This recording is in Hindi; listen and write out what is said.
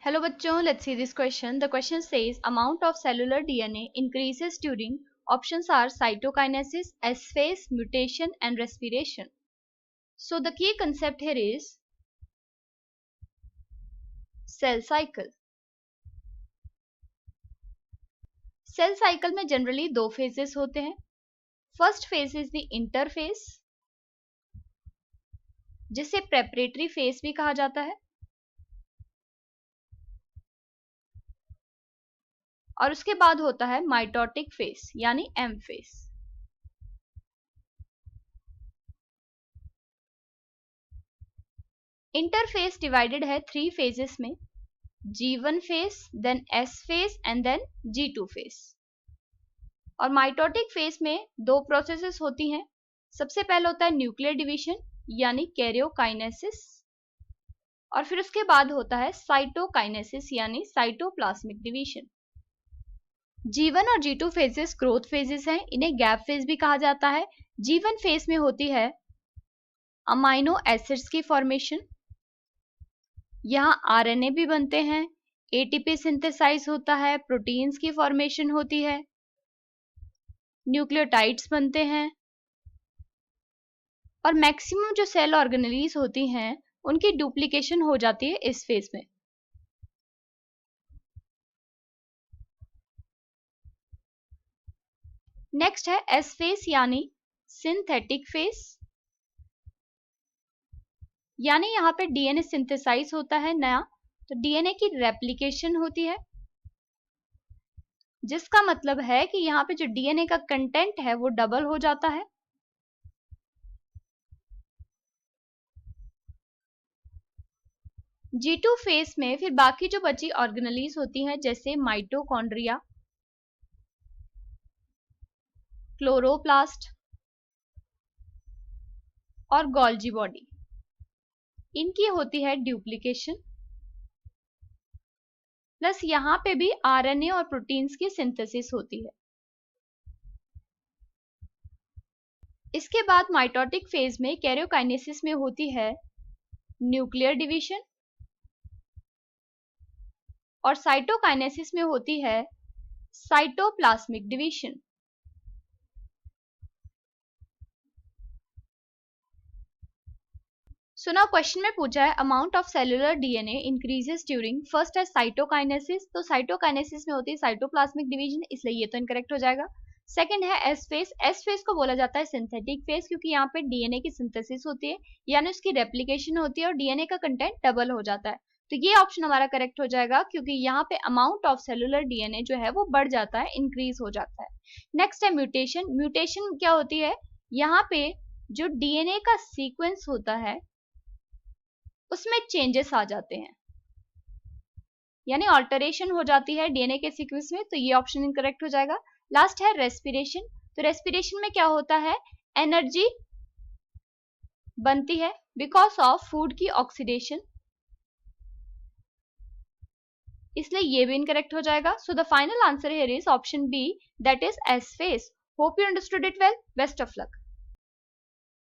Hello बच्चों, let's see this question. The question says amount of cellular DNA increases during options are cytokinesis, S phase, mutation and respiration. So the key concept here is cell cycle. Cell cycle में जनरली दो फेजेस होते हैं. First phase is the interphase, जिसे प्रेपरेटरी फेज भी कहा जाता है, और उसके बाद होता है माइटोटिक फेज यानी एम फेज. इंटरफेस डिवाइडेड है 3 फेजेस में, G1 phase, then S phase and then G2 phase. और माइटोटिक फेज में दो प्रोसेसेस होती हैं. सबसे पहले होता है न्यूक्लियर डिवीजन यानी कैरियोकाइनेसिस, और फिर उसके बाद होता है साइटोकाइनेसिस यानी साइटोप्लाज्मिक डिवीजन. G1 और G2 फेजेस ग्रोथ फेजेस हैं. इन्हें गैप फेज भी कहा जाता है. G1 फेज में होती है अमाइनो एसिड्स की फॉर्मेशन. यहाँ आरएनए भी बनते हैं, एटीपी सिंथेसाइज होता है, प्रोटीन्स की फॉर्मेशन होती है, न्यूक्लियोटाइड्स बनते हैं, और मैक्सिमम जो सेल ऑर्गेनेलीज होती हैं उनकी डुप्लीकेशन हो जाती है इस फेज में. नेक्स्ट है एस फेज यानी सिंथेटिक फेज, यानी यहाँ पे डीएनए सिंथेसाइज होता है नया, तो डीएनए की रेप्लिकेशन होती है, जिसका मतलब है कि यहाँ पे जो डीएनए का कंटेंट है वो डबल हो जाता है. G2 फेज में फिर बाकी जो बची ऑर्गेनेलीज होती हैं जैसे माइटोकॉन्ड्रिया, क्लोरोप्लास्ट और गोल्जी बॉडी, इनकी होती है डुप्लीकेशन. प्लस यहाँ पे भी आरएनए और प्रोटीन्स की सिंथेसिस होती है. इसके बाद माइटोटिक फेज में कैरियोकाइनेसिस में होती है न्यूक्लियर डिवीजन, और साइटोकाइनेसिस में होती है cytoplasmic division. So now question में पूछा है amount of cellular DNA increases during. First है साइटोकाइनेसिस, तो साइटोकाइनेसिस में होती है साइटोप्लाज्मिक डिवीजन, इसलिए ये तो इनकरेक्ट हो जाएगा. सेकंड है एस फेज. एस फेज को बोला जाता है सिंथेटिक फेज, क्योंकि यहाँ पे डीएनए की सिंथेसिस होती है यानी उसकी रेप्लिकेशन होती है और डीएनए का कंटेंट डबल हो जाता है. तो ये ऑप्शन हमारा करेक्ट हो जाएगा, क्योंकि यहाँ पे अमाउंट ऑफ सेलुलर डीएनए जो है वो बढ़ जाता है, इंक्रीज हो जाता है. नेक्स्ट है म्यूटेशन. म्यूटेशन क्या होती है, यहाँ पे जो डीएनए का सीक्वेंस होता है उसमें चेंजेस आ जाते हैं, यानी ऑल्टरेशन हो जाती है डीएनए के सीक्वेंस में, तो ये ऑप्शन इनकरेक्ट हो जाएगा. लास्ट है रेस्पिरेशन. तो रेस्पिरेशन में क्या होता है, एनर्जी बनती है बिकॉज ऑफ फूड की ऑक्सीडेशन, इसलिए ये भी इनकरेक्ट हो जाएगा. So the final answer here is option B, that is S phase. Hope you understood it well. Best of luck.